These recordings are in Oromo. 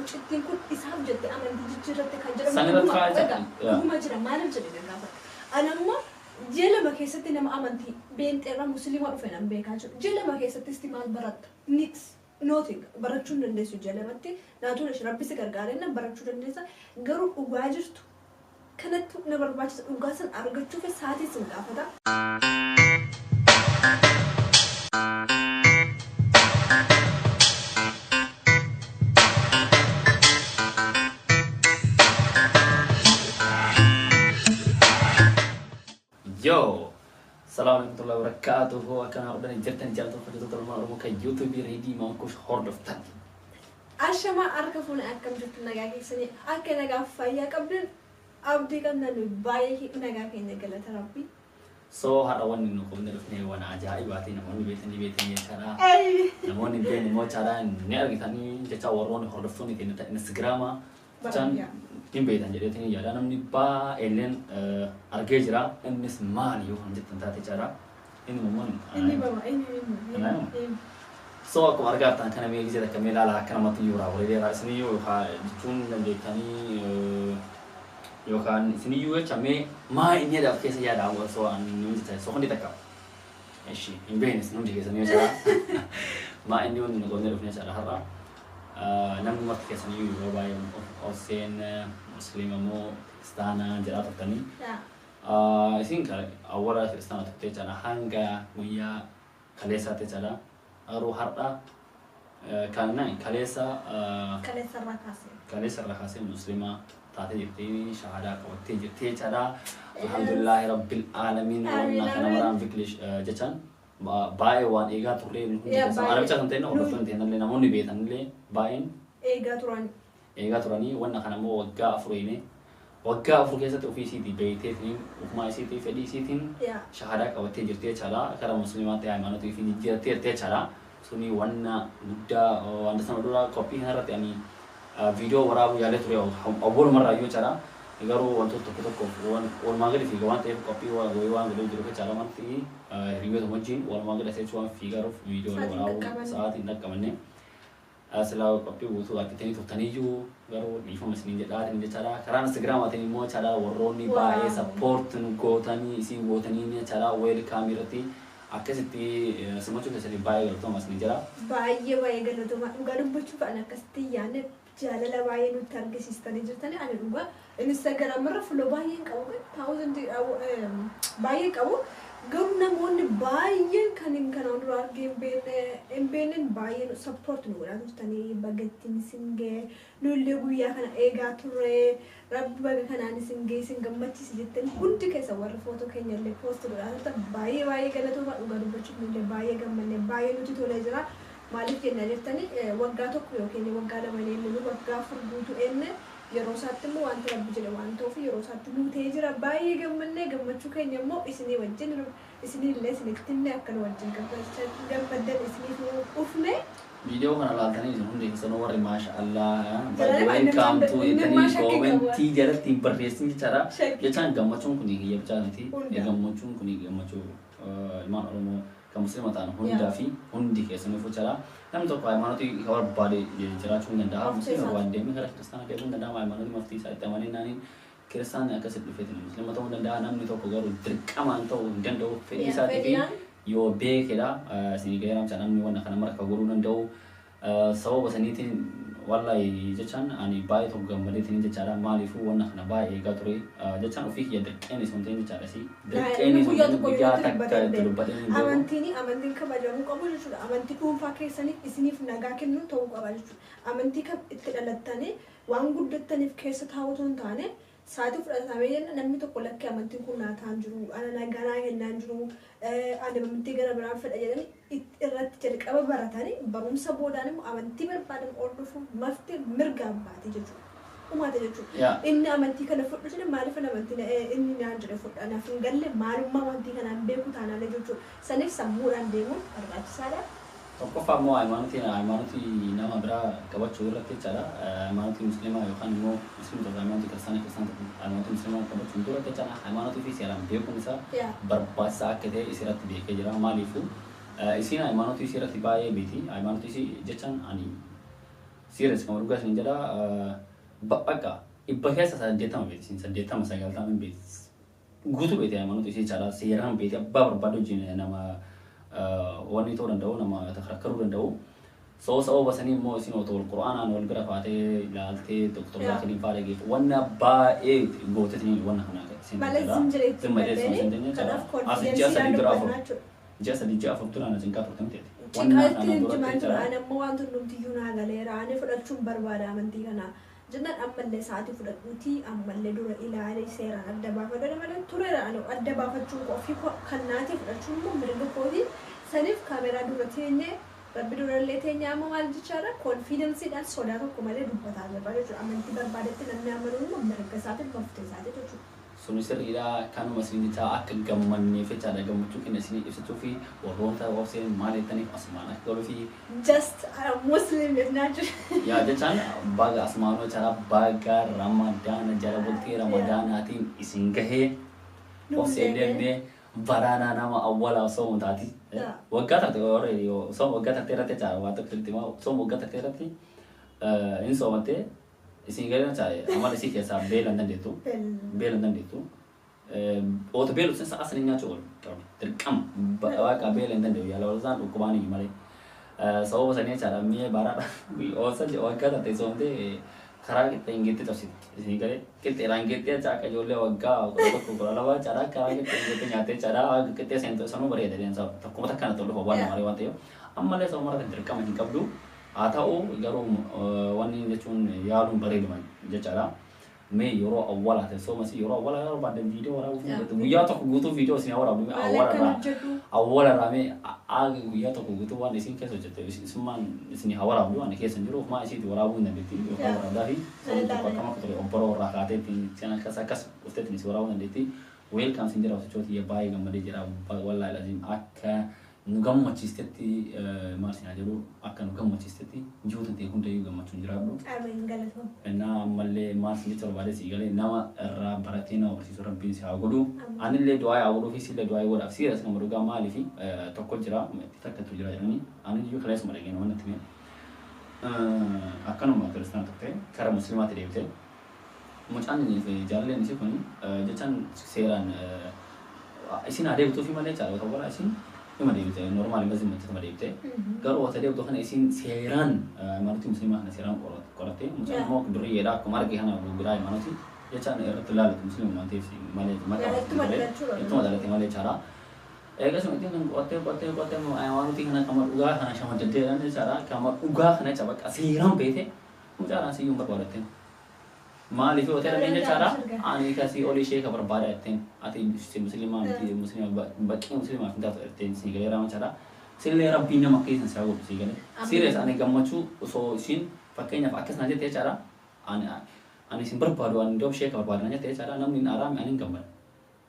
mucittiin kun isaaf jette amantii jijjiirratti kan jedhamu. Sanirratti fa'aa dhuguma jira maaliif jedhee gaafa. Anamma jelama keessatti nama amantii beenxeerraa musliima dhufe nan beekaa jiru. Jelama keessattis maal baratta? Nix. Nothing. Barachuun dandeessu jalamatti naatuun rabbisi gargaareen nan barachuu dandeessa. Garuu dhugaa jirtu kanatti na barbaachisa dhugaa san argachuuf sa'aatii sin gaafata. Yo, assalamualaikum warahmatullahi wabarakatuh. Akan udah cerita jalan terus terus mau ke YouTube ready mau kus hordoftan. Ashama arka funa akam juttu nagaa keessanii akka nagaa fayyaa qabdan abdii qabna nu baay'ee nagaa keenya galata rabbi. So har'a wanni nu qomne dhufnee waan ajaa'ibaati namoonni beetanii jechaadha. Namoonni beekni immoo jechaadha ni argitanii jecha warroonni hordoftoonni keenya Instagrama jechaan hin beekan jedheetanii yaada namni baay'een argee jira innis maali yoo kan jettan taate jechaadha. Inni mummoon so aku warga tan kana me gizera kamela la kana matu yura wala dera sini yo ha jun de tani yo kan sini yo chame ma inya da kesa ya da so an ni ta so kan ditaka eshi in benes non dige sini yo ma inni on no gonero fina sara harra nam mat kesa ni yo bay Obseen muslimamo stana jara tani isin ka awara stana te jana hanga guyaa kalesa te jara أروح هردا كان كاليسا كاليسا رخاسي مسلمة تعطي جتيني شهادة كوتي جتي شهادة الحمد لله رب العالمين وانا كنا مرام بكليش جتان باي وان إيجا توري من هون جتان أنا بتشان تينا ولا تون تينا لنا موني بيتان لي باين إيجا توراني وانا كنا مو وقع أفريني وقع أفرو كيسة أوفيسي دي بيتي ثين وما يسيتي فدي سيتين شهادة كوتي جتي شهادة كرا مسلمات يا إيمانو تيفي جتي جتي شهادة سوني وانا بودا وانا سنودورا كوبي هارت يعني فيديو وراه يالله تري أول مرة يو شهادة يقولوا وانتو تكتب وان ما قدر في جوان تيف كوبي وان قدر يجرو كشهادة مانتي ريفيو ثمانين وان ما قدر أسير فيجارو فيديو وراه ساعات إنك كمانه selalu kopi butuh lagi tadi tuh tani ju baru informasi ini jadi ini cara karena segera mati ini mau cara waroni bae support nuko tani isi buat tani ini cara welcome irati akhirnya sih semua juga jadi bae kalau tuh mas ini cara bae kalau tuh mak nggak ada baju pak anak kesti ya ne jalan lah bae nu target sistem itu tani ada dua Instagram merah follow bae kau kan thousand bae kau Gam namoonni baay'een kan ondur argee beenen baay'een support nu godhaa turtanii bagattiin singee lullee guyyaa kana eegaa turre rabbi baga kanaan singee sin gammachiisi jettanii hundi keessa warra footoo keenya illee post godhaa turtan baay'ee galatooma dhugaa dubbachuuf illee baay'ee gammanne baay'ee nuti tolee jira maaliif jenna jettanii waggaa tokko yookiin waggaa lama eenyu waggaa afur guutuu enne yeroo isaatti immoo wanta rabbi jedhe waan ta'uuf yeroo isaatti nuutee jira baay'ee gammannee gammachuu keenya immoo isinii wajjin isinii illee isinitti illee akkana wajjin gammaddan isiniif ufne video kana laaltanii jiru hundi keessanuu warri maasha Allah welcome to itanii commentii jalatti barreessin jechaadha jechaan gammachuun kun hiyya bichaa miti gammachuun kun gammachuu ilmaan Oromoo kan musliima ta'an hundaa fi hundi keessanuu jechaadha namni tokko hayimaanotii barbaade jiraachuu danda'a musliima waan deemee gara kiristaanaa deemuu danda'a hayimaanotii maftii isaa itti amanee naaniin kiristaanni akkasitti dhufeetiin musliima ta'uu danda'a namni tokko garuu dirqamaan ta'uu hin danda'u fedhii isaatii fi yoo beekedha isinii gahee ramsa namni waan kana mara akka godhuu danda'u sababa saniitiin wallahi jechaan ani baay'ee tokko gammadeetiin jechaadha maaliifuu waan kana baay'ee eegaa ture jechaan ofii kiyya dirqeen isuma ta'in jechaadha si dirqeen isuma guyyaa takka itti dubbatanii amantiin kabajamuu qabu jechuudha amantii dhuunfaa keessaniif isiniif nagaa kennu ta'uu qaba jechuudha amantii kam itti dhalattanii waan guddattaniif keessa taa'utu hin taane sa'aatii fudhatamee jenna namni tokko lakkee amantiin kun naa ta'an jiru ana nagaa kennaan jiru ani amantii gara biraan fedha jedhanii irratti jalqaba baratanii barumsa boodaan immoo amantii barbaadan hordofuun mafti mirgaan baate jechuudha. Uumate jechuudha. Inni amantii kana fudhu jedhe maaliif amantii inni naan jedhe fudha anaaf hin galle maalummaa amantii kanaan beeku taanaan jechuudha. Saniif sammuudhaan deemuun barbaachisaadha. Tokkoffaa immoo hayimaanotii nama biraa qabachuu irratti jechaadha. Hayimaanotii musliimaa yookaan immoo musliimota hayimaanotii kiristaanaa hayimaanotii musliimaa qabachuu irratti jechaadha. Hayimaanotii fi seeraan beekuun isaa barbaachisaa akka ta'e isirratti beekee jira. Maaliifuu isiin hayimaanotii isirratti baay'ee beeti. Hayimaanotii jechaan ani serius kamar ugas ni jada bakka ibahya sa data mo betin sa data masagal ta men bet gutu bet ya manu isi cara seram bet abba berbadu jin nama wani to dan daw nama takarakaru dan daw so basani mo sino to alquran an wal grafate lalte doktor lakini fare git wanna ba e gotetini wanna hana malah zinjire ini kadaf confidence jasa di grafo nacho jasa di jafo turana jinka portante Cikaatiin jimaan jira ani ammoo waan tunnumtiyyuu naa galeera ani fudhachuun barbaada amantii kana jennaan ammallee sa'aatii fudhadhuuti ammallee dura ilaalee seeraan adda baafadha malee tureera ani adda baafachuu ofii kan naati fudhachuun immoo mirga kooti saniif kaameraa dura teenyee rabbi durallee teenyee amma maal jechaadha konfiidensiidhaan sodaa tokko malee dubbataa jirra jechuudha amantii barbaadetti namni amanuun immoo mirga isaatiin goftee isaati jechuudha. Sunu sirriidha kan masliinita akka gammanne fechaadha gammachuu kenna isin ibsituu fi warroota obseen maalittaniif asmaan akka galuu fi just muslim not yaa jechaan baga asmaanoo cara baga ramadaan jala bultii ramadaanaatiin isin gahee obseen deemnee baraanaa nama awwala osoo mutaati waggaa taate already osoo waggaa taate irratti cara waa tokko itti osoo waggaa taate irratti in soomattee isin gahee cara amal isii keessaa beelan dandeettu beelan dandeettu oota beelu sensa asli nyaachuu qabu dirqama waaqa beelan dandeettu yaala walzaan dhukkubaanii malee sababa sanii cara mi'ee baraadha oosa waggaa taate soomtee karaa qixxee hingeetti cabsiti isin gahee qixxeedhaan geettee caaka ijoollee waggaa tokko kudha lama cara karaa qixxee hingeetti nyaattee cara qixxee seentu sanuu bareeda deemsa takkuma takkaana tollufa waan marii waan ta'eef ammallee sababa mara dirqama hin qabdu haa ta'u garuu wanni jechuun yaaluun bareeduma jechaadha. Mee yeroo awwaalaa ta'e soomasi yeroo awwaalaa yeroo baaddan viidiyoo waraabuuf guyyaa tokko guutuu viidiyoo isin waraabdu awwaalarraa mee aaga guyyaa tokko guutuu waan isin keessa hojjette isummaan isin waraabdu waan keessa jiru maa isiitti waraabuu hin dandeetti yookaan waraabdaa fi soomni tokko akkam akka ture obboroo irraa kaateetti isin akkas ufteetti isin waraabuu dandeetti weelkaam sin jira obsichooti baay'ee gammadee jira wallaahi laziim akka nu gammachiistetti maal sinaa jedhu akka nu gammachiistetti jiruutan ta'e hundayyuu gammachuun jiraadhu. Amiin galatoomaa. Innaa ammallee maal sin jecha barbaade sii galee nama irraa baratee nama barsiisuu rabbiin si haa godhu. Anillee du'aa haa godhuu fi sillee du'aa haa godhaaf siiras nama dhugaa maalii fi tokko jira takkatu jira jedhanii ani iyyuu kaleessuma dhageen waan natti akkanuma kiristaana tokko ta'e karaa muslimaatti deebite. Mucaan jaalalleen isii kun jechaan seeraan isin adeemtuu fi malee caalaa ta'uu bara isin ima deebite normaali mazin macca ma deebite garuu wata deebtu kana isin seeraan maatii muslimaa kana seeraan qoratte mucaan immoo durriyeedha akkuma arge kana biraa maatii jechaan irratti ilaalatu muslimaa ta'eef malee ittuma dalate malee chaara eegas miti kan qottee maatii kana kama dhugaa kana shama deddeeran chaara kama dhugaa kana cabaqqa seeraan beete mucaan asiyyuu barbaadatte maaliif hotel ini cara ani kasih oleh syekh berbada ten ati muslimah baki muslimah kita ten sih galera cara selera bina makai sen sawo sih gale serius ani gammachu so sin pakainya pakai saja teh cara ani sin berbadu ani dom syekh berbadanya teh cara namun aram ani gambar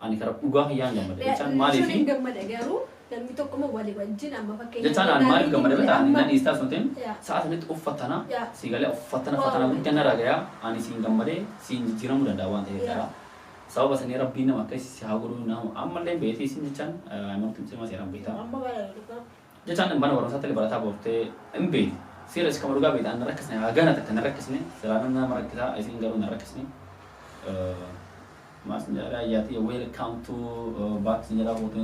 ani karap ugah yang gambar can maalifi gambar garu dan itu kamu wali wajin amma pakainya jangan mari gambar betul ani nanti istas nonton saat ini uffatana sigale uffatana bukan raga ya ani sing gambar sing jiram udah dawan teh cara sabab asani rabbi nama kasih sahaguru nama amma le beti sing jangan emang tuh masih ram beta jangan mana orang satu lebaran tahu teh embe serius kamu juga beta anda rakasnya agak nanti anda rakasnya selalu nama kita asing garu anda rakasnya mas njara yati welcome to back njara hoto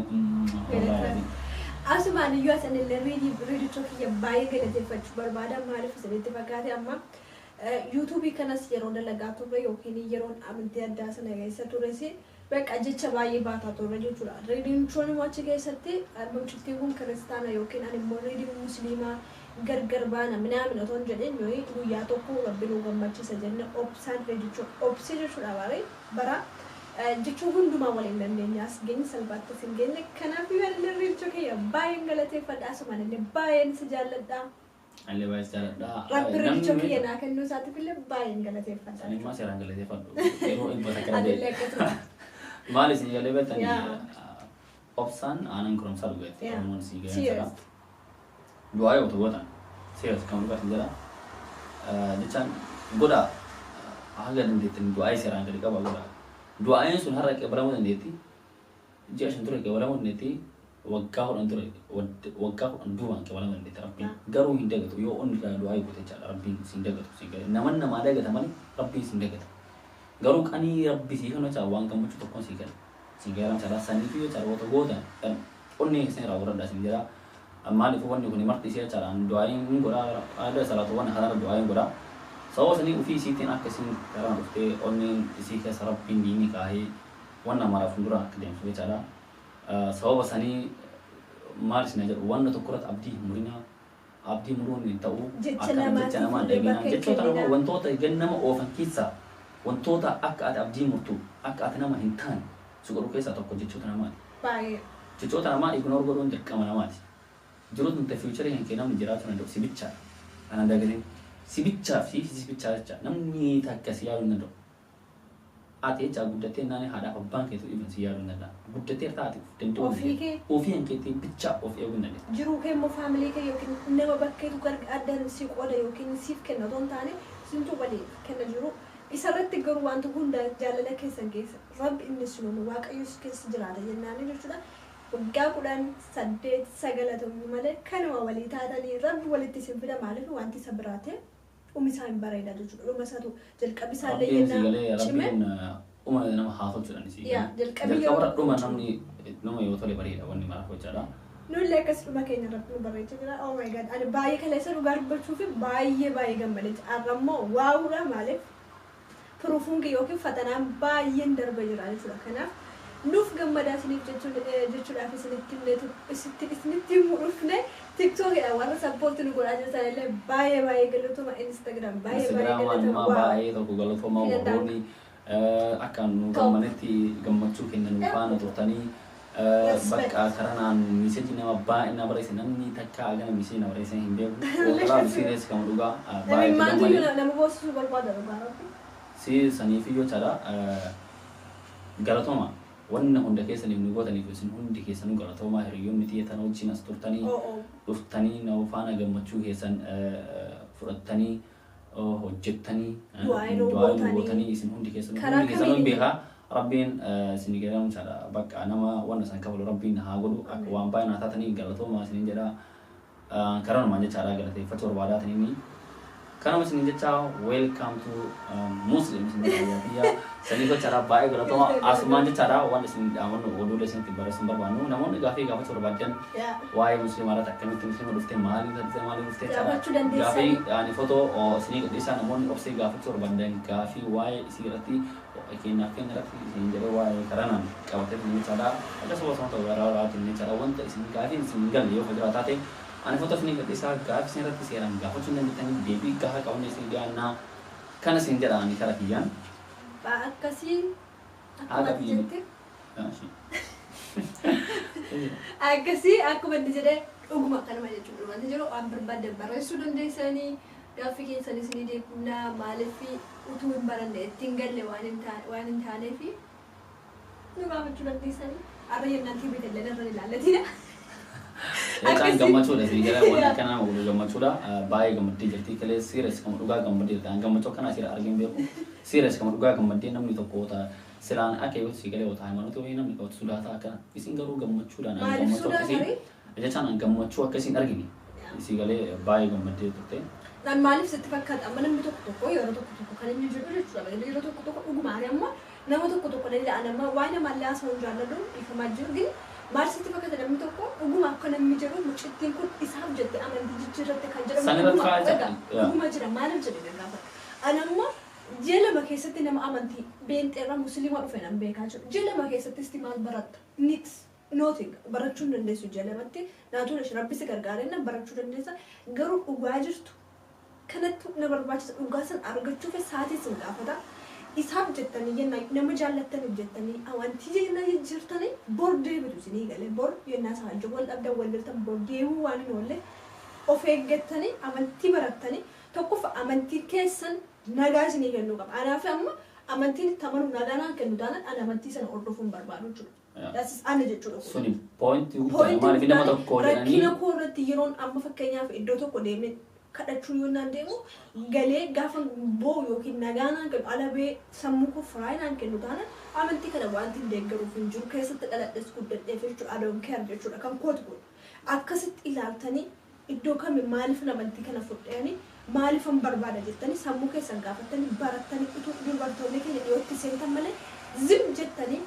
asuma ni yuas ane le ready choki ya baye gele te fach barbada maarif sabete fakate amma youtube kana siyero dalagatu be yokini yeron amanti adda sana gaisa turesi በቃ ጀቻ ባየ ባታ ተወረደ ይችላል ሬዲን ቾን ዋች ጋይሰቲ አልመምችቲውን ክርስቲያና ዮኪን አን ሞሬዲ ሙስሊማ ገርገርባና ምናምን ነው እንጀደን ነው ጉያ ቶኮ ረብሎ ገማች ሰጀነ ኦፕሳን ሬዲቾ ኦፕሲጆ ሹራባሪ በራ ጅቹ ሁንዱማ ወለ እንደኛስ ገኝ ሰልባት ሲንገነ ከናፊ ያለ ሬዲቾ ከያ ባይን ገለቴ ፈዳስ ማለት ባይን ስጃለዳ አለ ባይስ ጃለዳ ረብ ሬዲቾ ከየና ከኑ ሳት ቢለ ባይን ገለቴ ፈዳስ እኔ ማሰራን ገለቴ ፈዱ ኤሮ ኢምፖርታንት Malis ni kalau betul ni opsan anan kurang salu betul, kamu sih gaya cara. Dua ayat tu buatan, serius kamu lupa sendiri. Macam boda, agak nanti dua ayat serang ketika bawa boda. Dua ayat sunnah rakyat beramu nanti, jika sentuh rakyat beramu nanti, waggaa kudhan dura waggaa kudhan duubaan qabala dandeetta rabbiin garuu hin dagatu yoo onni irraa du'aa eeguute jechaadha rabbiin sin dagatu sin gale namaa dagata malee rabbiin sin dagata garuu qanii rabbi sii kana caa waan gammachuu tokkoon sii gale sin garam caalaa sanii fi caalaa wata goota kan onni sin irraa warradhaa sin jira maaliif wanni kun marti isii caalaan du'aayin godhaa aada salaatu waan hadaara du'aayin godhaa sababa sanii ofii isiitiin akka isin garaan dhuftee onni isii keessa rabbiin diinii kaahee wanna maraaf dura akka deemsu jechaadha sababa sanii maal isin jedhu wanna tokkorratti abdii murinaa abdii muruun hin ta'u akka jecha namaa deebiinaa jechoota nama wantoota nama oofan keessaa wantoota akka ati abdii murtu akka ati nama hin taane suqaru keessaa tokko jechoota namaati. Jechoota namaa ignoor godhuun dirqama namaati. Jiruun nuti fiicharii hin kennamne jiraachuu danda'u sibichaa kanan dagatiin sibichaa fi sibichaa jecha namni takka si yaaduu hin danda'u. Ati jecha guddattee naannoo haadhaaf abbaan keetu ibsa si yaaduu hin danda'a. Guddattee taate danda'u ofii hin keetii bichaa of eeguu hin dandeessu. Jiruu kee immoo faamilii kee yookiin nama bakkeetu addaan si qooda yookiin siif kenna otoo hin taane sintu walii kenna jiru. Isarratti garuu wanti hunda jaalala keessan keessa rabbi inni sun waaqayyo keessa jiraata jennaan jechuudha. Waggaa 18 malee kanuma walii taatanii rabbi walitti isin fida maaliif wanti isa biraate umisaa hin bareeda jechuudha. Dhuma isaatu jalqabi isaallee yennaa cime. Nama haasofsuudhaan isii. Jalqaba dhuma namni nama yoo tole bareeda wanni maraaf hojjedha. Nullee akkas dhuma keenya irratti nu barreecha jira. Oh my god! Ani baay'ee kaleessa dhugaa dubbachuu fi baay'ee gammadee arrammoo waawudha maaliif profuun yookiin fatanaan baay'een darba jira jechuudha. Kanaaf nuuf gammadaa isiniif jechuudhaaf isinitti mudhufne TikTokidha warra sappoortii nu godhaa jirtan illee baay'ee galatoomaa Instagram baay'ee tokko galatoomaa warroonni akkaan nu gammanetti gammachuu kennan faana turtanii bakka karanaan miseeji nama baay'ee na barreesse namni takka agana miseeji na barreesse hin beeku karaa miseeji kama dhugaa baay'ee gammalee nama boosisuu barbaada dhugaa si saniifiyyoo chaadha galatooma wanna hunda keessaniif nu gootaniif isin hundi keessanuu galatoomaa hiriyoonni xiyyeetan wajjin as turtanii dhuftanii na faana gammachuu keessan fudhattanii hojjettanii du'aa gootanii isin hundi keessanuu beekaa rabbiin isin geeramu chaadha bakka nama wanna san kafalu rabbiin haa godhu akka waan baay'ee naa taatanii galatoomaa isin jedha karanumaan jechaadha galateeffachuu barbaadaatanii Kana masih ninja caw welcome to Muslim ya. Seni ko cara baik kalau tuh asman cara wan sini aman udah sini tiba sumber banu. Namun gafi gafi coba badan. Why Muslim ada tak kami Muslim ada mali cara. Gafi ani foto sini di sana namun opsi gafi coba badan gafi why sirati nakin rati sini jadi why karena kalau kita ini cara ada sebuah contoh gara ini cara wan tak sini gafi single yo fajar tate. Ani foto sini ketika gaf sini rati sekarang gaf cuma ditanya baby gaf kau ni sini ana karena sini jalan ani cara kian. Pak kasih aku menjadi. Kasih aku menjadi ugma kan macam tu. Nanti jero berbeda barai sudah desa ni. Gafik sini sini dia puna malefi utun barang dia tinggal lewanin thane fi. Nu gafik sudah desa ni. Ada yang nanti betul lena rani lalat tidak. Kan gammachuu dha sini gara waan kana ma gulu gammachuu dha baay'ee gammaddee jirti kalee serious kama dhugaa gammaddee dha gammachuu kana asira argin beeku serious kama dhugaa gammaddee namni tokko ta silaan akka yoo si galee wata haymanooti wayii namni qabatu sudaata akka isin garuu gammachuu dha gammachuu akkasii jechaan gammachuu akkasiin argini si galee baay'ee gammaddee turte. Dan maaliif sitti fakkaata amma namni tokko yeroo tokko kan inni jiru jechuudha yeroo tokko dhugumaan amma nama tokko illee anama waan nama illee asoo jaalladhu ifamaa jiru gini maal sitti fakkaata namni tokko dhuguma akka namni jedhu mucittiin kun isaaf jette amantii jijjiirratti kan jedhamu dhuguma jira maaliif jedhee gaafa anammoo ji'a lama keessatti nama amantii beenxeerraa musliima dhufe nan beekaa jiru ji'a lama keessattis maal baratta nix nothing barachuu hin dandeessu ji'a lamatti naatu rabbisi gargaaree nan barachuu dandeessa garuu dhugaa jirtu kanatti na barbaachisa dhugaa san argachuuf saatii sin gaafata isaaf jettanii yenna nama jaallattanii jettanii awantii jenna jirtanii bor deebitu isinii galee bor yenna isaa wal dhabda wal lirtan bor deebi'uu waan hin oolle of eeggattanii amantii barattanii tokkoof amantii keessan nagaa isinii kennuu qaba. Anaaf amma amantiin tamanu nagaa naan kennu taanaan ani amantii sana hordofuun barbaadu jechuudha. That's ana jechuudha. Suni point maaliif nama tokko jedhanii rakkina koo irratti yeroon amma fakkeenyaaf iddoo tokko deemee kadhachuu yoo naan deemu galee gaafa boo yookiin nagaanaan kennu alabee sammuu koo firaayinaan kennu taana amantii kana wanti hin deeggaruuf hin jiru keessatti dhaladhes guddadheef jechuudha adoon keer jechuudha kan kooti kun akkasitti ilaaltanii iddoo kami maaliif amantii kana fudhanii maaliif an barbaada jettanii sammuu keessan gaafatanii barattanii utuu dubartoonni keenya dhiyootti seentan malee zim jettanii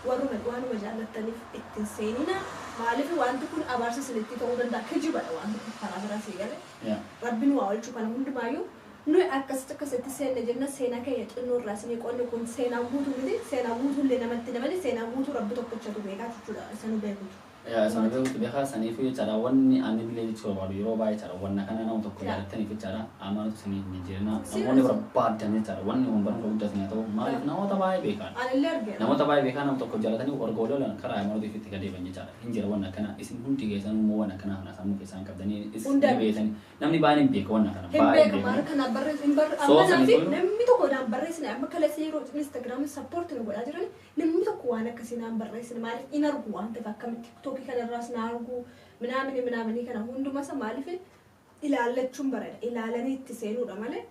waanuma jaallattaniif ittiin seenina maaliif wanti kun abaarsa isinitti ta'uu danda'a kijibadha wanti kun karaa biraa sii gale rabbiin waa oolchuu kana hundumaayyuu nuyi akkasitti seenne jenna seenaa keenya xinnoo irraa isinii qonni kun seenaa guutuu miti seenaa guutuullee namatti dabale seenaa guutuu rabbi tokkochatu beekaa jechuudha isanu beekutu. Sana beekutu beekaa saniifuu jechaadha wanni ani illee jechuu barbaadu yeroo baay'ee jechaadha wanna kana nama tokko jaallattaniif jechaadha amanatu isinii hin jirina namoonni barbaadan jechaadha wanni barnoota guddaa isinii ta'u maaliif namoota baay'ee beekan namoota baay'ee beekan nama tokko jaallatanii warga oloolan karaa amanatu ifitti gadeeban jechaadha hin jira wanna kana isin hundi keessan immoo wanna kana hana sammuu keessan qabdanii isin beekani namni baay'een hin beeka wanna kana baay'ee beeka kana barreessin namni tokko daan barreessin amma kalesa yeroo Instagram support nu godhaa jiran namni tokko waan akkasii naan barreessin maaliif in argu waan ta'eef akkamitti tokki kanarraas na argu minaamini kana hundumasa maaliif ilaallachuun barada ilaalanii itti seenuudha malee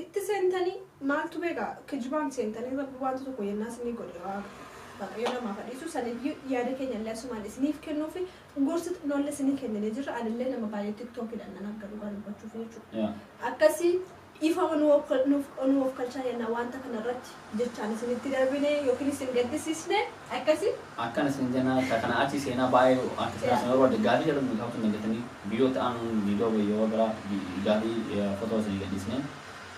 itti seentanii maaltu beekaa kijibaan seentanii rabbi wanta tokko yennaas ni godhe waaqayyo namaa fadhiisu saniyyuu yaada keenya illee asumaan isiniif kennuufi gorsa xinnoollee isinii kennanii jirra anillee nama baay'ee tiktookiidhaan nan akka dhugaa dubbachuuf jechuudha akkasii ifa nuuf kalchaa jennaa wanta kanarratti jechaan isinitti darbine yookiin isin gaddisiisne akkasii akkana isin jenna kana achi seenaa baay'ee akkasii yeroo gaarii jedhamu kaawwatu nagatanii viidiyoo ta'an viidiyoo yeroo biraa gaarii footoo isin gaddisne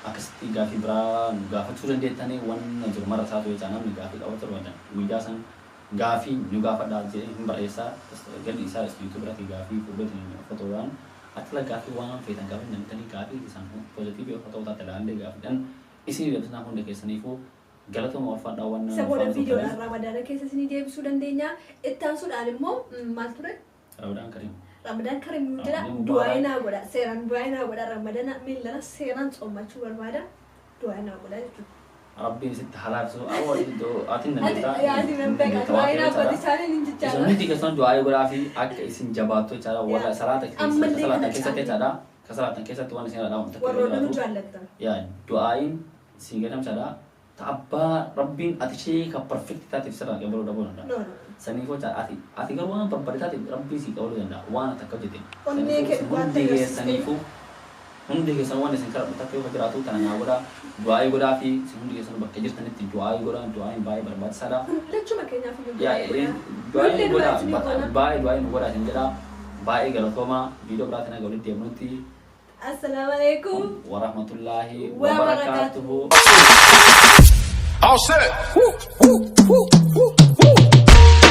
akkasitti gaafii biraa nu gaafachuu dandeettanii wanna jiru mara isaatu jechaa namni gaafii qabatu barbaadan guyyaa san gaafii nu gaafadhaa jedhee hin barreessaa galli isaa yuutuub irratti gaafii fuudhee footoodhaan atla gaafii waan feetan gaafii namtanii gaafii isaan pozitiivii of ta'uu taate ilaallee gaafiidhaan isin deebisnaa hunda keessaniifuu galatuma ulfaadhaa waan saboota viidiyoodhaan ramadaana keessa isinii deebisuu dandeenya ittaansuudhaan immoo maal ture Ramadan karim jira du'aayinaa godha seeraan du'aayinaa godha ramadana millana seeraan sommachuu barbaada du'aayinaa godha jechuudha rabbiin sitti halaabsu awwaal iddoo atin namtaa yaadi namtaa du'aayinaa godhi isaanii hin jechaa isin hundi keessan du'aayii godhaa fi akka isin jabaattu jechaadha wala salaata keessatti jechaadha ka salaatan keessatti waan isin dhaadhamu warroota nu jaallattan yaa du'aayiin isin gadhamsaadha ta'abbaa rabbiin ati ishee ka perfekti taatiif sirraa gabaluu dhabuu danda'a saniifoo ati garuu waan barbaade taatiif rabbiin si qabaluu danda'a waan ati akka hojjete hundi keessaniifuu hundi keessan waan isin kadhadhu takka yoo jiraatu kana naa godhaa du'aayii godhaa fi hundi keessan bakka jirtanitti du'aayii godhaa du'aayiin baay'ee barbaachisaadha lachuma keenyaaf du'aayii godhaa baay'ee du'aayiin godhaa isin jedhaa baay'ee galatoomaa viidiyoo biraatiin aga walitti deemnutti Assalamualaikum warahmatullahi wabarakatuh. All set.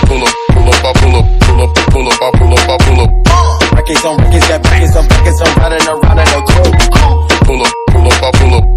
Pull up, pull up, I pull up, pull up, pull up, I pull up, I pull up. Records on records, got records on records, I'm riding around in a coupe. Pull up, I pull up.